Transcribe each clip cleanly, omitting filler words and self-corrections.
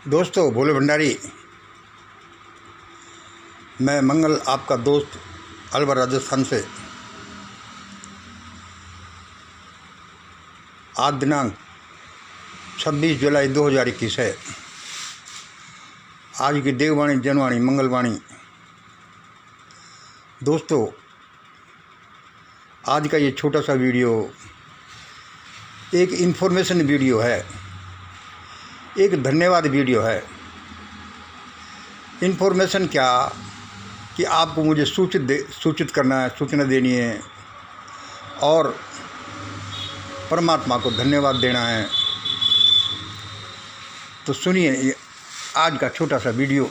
दोस्तों, भोले भंडारी। मैं मंगल, आपका दोस्त, अलवर राजस्थान से। आज दिनांक 26 जुलाई 2021 है। आज की देववाणी, जनवाणी, मंगलवाणी। दोस्तों, आज का ये छोटा सा वीडियो एक इन्फॉर्मेशन वीडियो है, एक धन्यवाद वीडियो है। इन्फॉर्मेशन क्या कि आपको मुझे सूचित करना है, सूचना देनी है और परमात्मा को धन्यवाद देना है। तो सुनिए ये आज का छोटा सा वीडियो।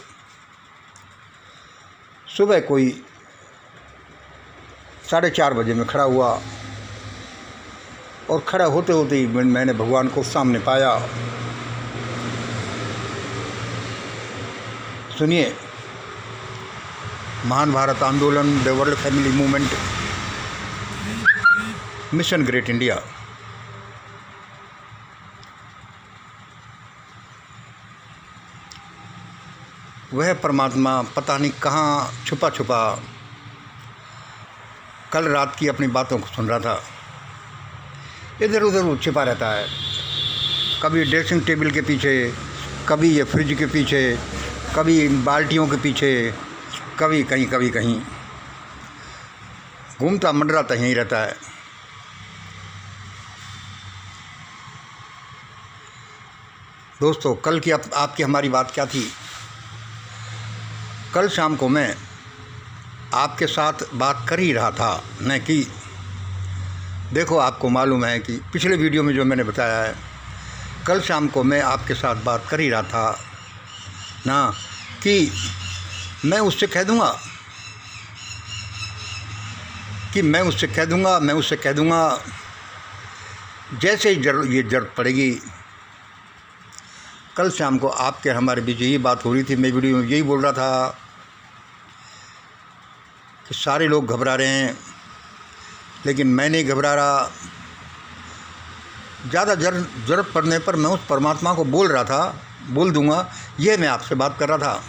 सुबह कोई 4:30 बजे में खड़ा हुआ और खड़ा होते होते ही मैंने भगवान को सामने पाया। सुनिए, महान भारत आंदोलन, the world family movement, mission great India. वह परमात्मा पता नहीं कहाँ छुपा छुपा कल रात की अपनी बातों को सुन रहा था। इधर उधर वो छिपा रहता है, कभी ड्रेसिंग टेबल के पीछे, कभी ये फ्रिज के पीछे, कभी बाल्टियों के पीछे, कभी कहीं घूमता मंडराता यहीं रहता है। दोस्तों, कल की आपकी हमारी बात क्या थी? कल शाम को मैं आपके साथ बात कर ही रहा था न कि देखो, आपको मालूम है कि पिछले वीडियो में जो मैंने बताया है, कल शाम को मैं आपके साथ बात कर ही रहा था ना कि मैं उससे कह दूंगा जैसे ही ये जरूरत पड़ेगी। कल शाम को आपके हमारे बीच यही बात हो रही थी। मैं वीडियो में यही बोल रहा था कि सारे लोग घबरा रहे हैं, लेकिन मैं नहीं घबरा रहा। ज़्यादा ज़रूरत पड़ने पर मैं उस परमात्मा को बोल दूंगा। ये मैं आपसे बात कर रहा था।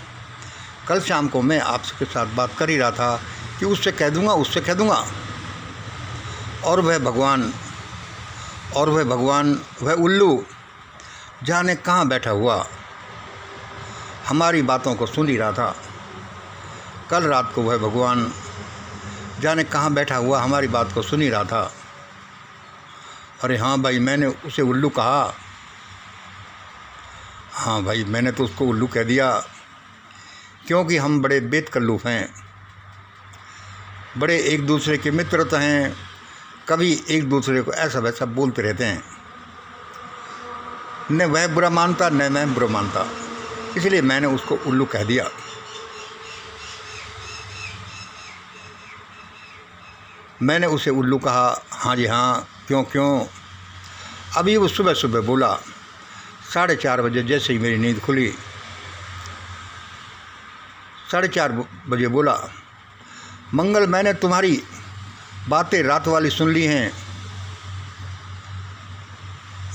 कल शाम को मैं आपके साथ बात कर ही रहा था कि उससे कह दूंगा। और वह भगवान वह उल्लू जाने कहाँ बैठा हुआ हमारी बातों को सुन ही रहा था। कल रात को वह भगवान जाने कहाँ बैठा हुआ हमारी बात को सुन ही रहा था। अरे हाँ भाई, मैंने उसे उल्लू कहा। हाँ भाई, मैंने तो उसको उल्लू कह दिया, क्योंकि हम बड़े बेतकल्लुफ़ हैं, बड़े एक दूसरे के मित्र तो हैं, कभी एक दूसरे को ऐसा वैसा बोलते रहते हैं। न वह बुरा मानता न मैं बुरा मानता, इसलिए मैंने उसको उल्लू कह दिया। मैंने उसे उल्लू कहा। हाँ जी हाँ, क्यों। अभी वो सुबह बोला, 4:30 बजे जैसे ही मेरी नींद खुली, 4:30 बजे बोला, मंगल, मैंने तुम्हारी बातें रात वाली सुन ली हैं।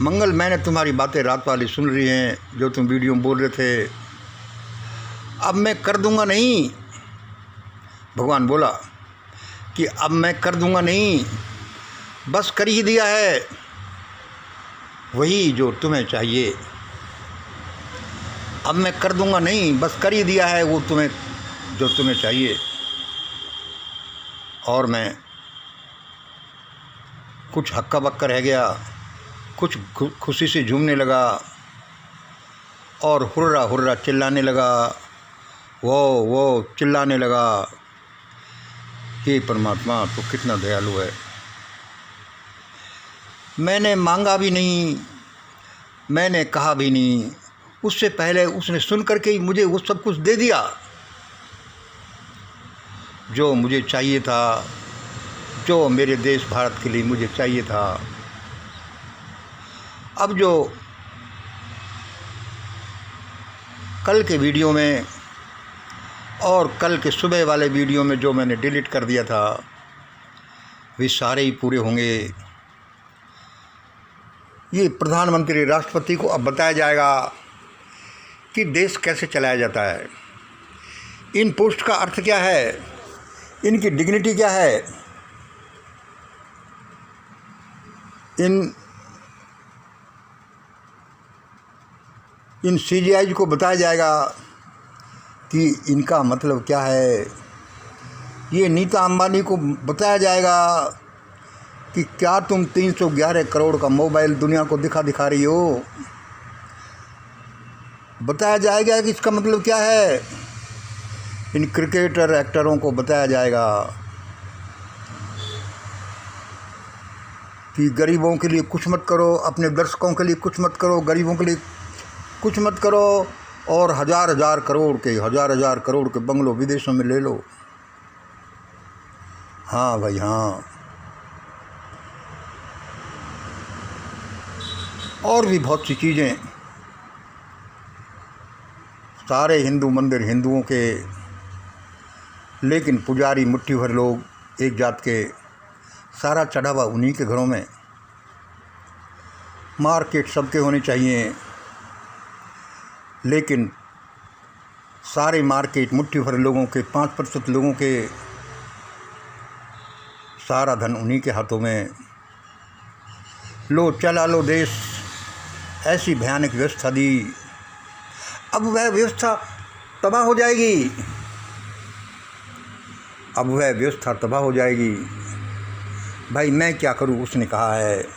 मंगल, मैंने तुम्हारी बातें रात वाली सुन ली हैं, जो तुम वीडियो में बोल रहे थे। अब मैं कर दूंगा नहीं। भगवान बोला कि अब मैं कर दूंगा नहीं, बस कर ही दिया है वही जो तुम्हें चाहिए। अब मैं कर दूंगा नहीं, बस कर ही दिया है वो जो तुम्हें चाहिए। और मैं कुछ हक्का बक्का रह गया, कुछ खुशी से झूमने लगा और हुर्रा चिल्लाने लगा, वो चिल्लाने लगा, हे परमात्मा तो कितना दयालु है। मैंने मांगा भी नहीं, मैंने कहा भी नहीं, उससे पहले उसने सुन करके ही मुझे वो सब कुछ दे दिया जो मुझे चाहिए था, जो मेरे देश भारत के लिए मुझे चाहिए था। अब जो कल के वीडियो में और कल के सुबह वाले वीडियो में जो मैंने डिलीट कर दिया था, वे सारे ही पूरे होंगे। ये प्रधानमंत्री, राष्ट्रपति को अब बताया जाएगा कि देश कैसे चलाया जाता है। इन पोस्ट का अर्थ क्या है, इनकी डिग्निटी क्या है, इन CGI को बताया जाएगा कि इनका मतलब क्या है। ये नीता अंबानी को बताया जाएगा कि क्या तुम 311 करोड़ का मोबाइल दुनिया को दिखा रही हो। बताया जाएगा कि इसका मतलब क्या है। इन क्रिकेटर एक्टरों को बताया जाएगा कि गरीबों के लिए कुछ मत करो, अपने दर्शकों के लिए कुछ मत करो, गरीबों के लिए कुछ मत करो, और हजार करोड़ के बंगलों विदेशों में ले लो। हाँ भाई हाँ। और भी बहुत सी चीज़ें। सारे हिंदू मंदिर हिंदुओं के, लेकिन पुजारी मुट्ठी भर लोग एक जात के, सारा चढ़ावा उन्हीं के घरों में। मार्केट सबके होने चाहिए, लेकिन सारे मार्केट मुट्ठी भर लोगों के, 5% लोगों के, सारा धन उन्हीं के हाथों में। लो चला लो देश, ऐसी भयानक व्यवस्था दी। अब वह व्यवस्था तबाह हो जाएगी, अब वह व्यवस्था तबाह हो जाएगी। भाई मैं क्या करूं, उसने कहा है।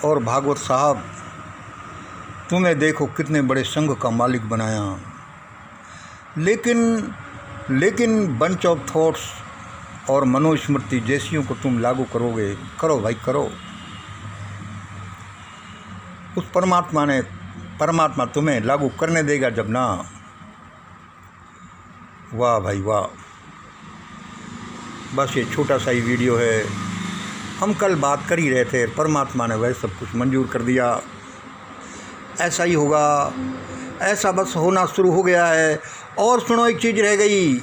और भागवत साहब, तुम्हें देखो कितने बड़े संघ का मालिक बनाया, लेकिन बंच ऑफ थॉट्स और मनुस्मृति जैसियों को तुम लागू करोगे। करो भाई करो। उस परमात्मा तुम्हें लागू करने देगा जब ना। वाह भाई वाह। बस ये छोटा सा ही वीडियो है। हम कल बात कर ही रहे थे, परमात्मा ने वह सब कुछ मंजूर कर दिया। ऐसा ही होगा, ऐसा बस होना शुरू हो गया है। और सुनो, एक चीज़ रह गई,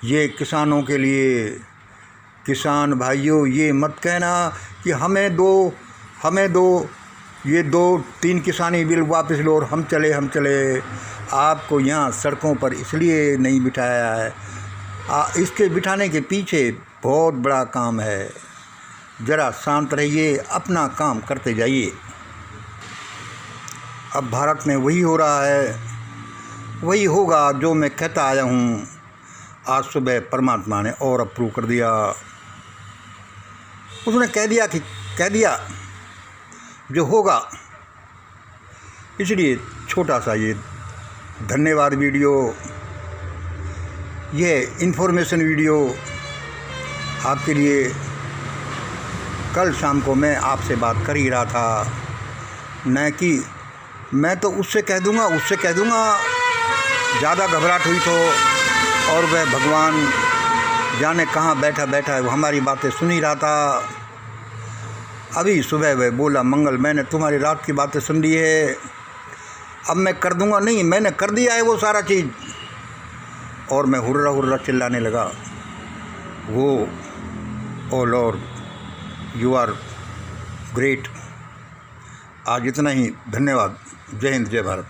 ये किसानों के लिए। किसान भाइयों, ये मत कहना कि हमें दो ये 2-3 किसानी बिल वापस लो और हम चले। आपको यहाँ सड़कों पर इसलिए नहीं बिठाया है, इसके बिठाने के पीछे बहुत बड़ा काम है। ज़रा शांत रहिए, अपना काम करते जाइए। अब भारत में वही हो रहा है, वही होगा जो मैं कहता आया हूँ। आज सुबह परमात्मा ने और अप्रूव कर दिया। उसने कह दिया जो होगा। इसलिए छोटा सा ये धन्यवाद वीडियो, ये इन्फॉर्मेशन वीडियो आपके लिए। कल शाम को मैं आपसे बात कर ही रहा था, न कि मैं तो उससे कह दूँगा ज़्यादा घबराहट हुई तो, और वह भगवान जाने कहाँ बैठा है, वो हमारी बातें सुन ही रहा था। अभी सुबह वह बोला, मंगल मैंने तुम्हारी रात की बातें सुन ली है, अब मैं कर दूंगा। नहीं, मैंने कर दिया है वो सारा चीज़। और मैं हुर्रा चिल्लाने लगा, वो ओ लॉर्ड यू आर ग्रेट। आज इतना ही, धन्यवाद। जय हिंद, जय भारत।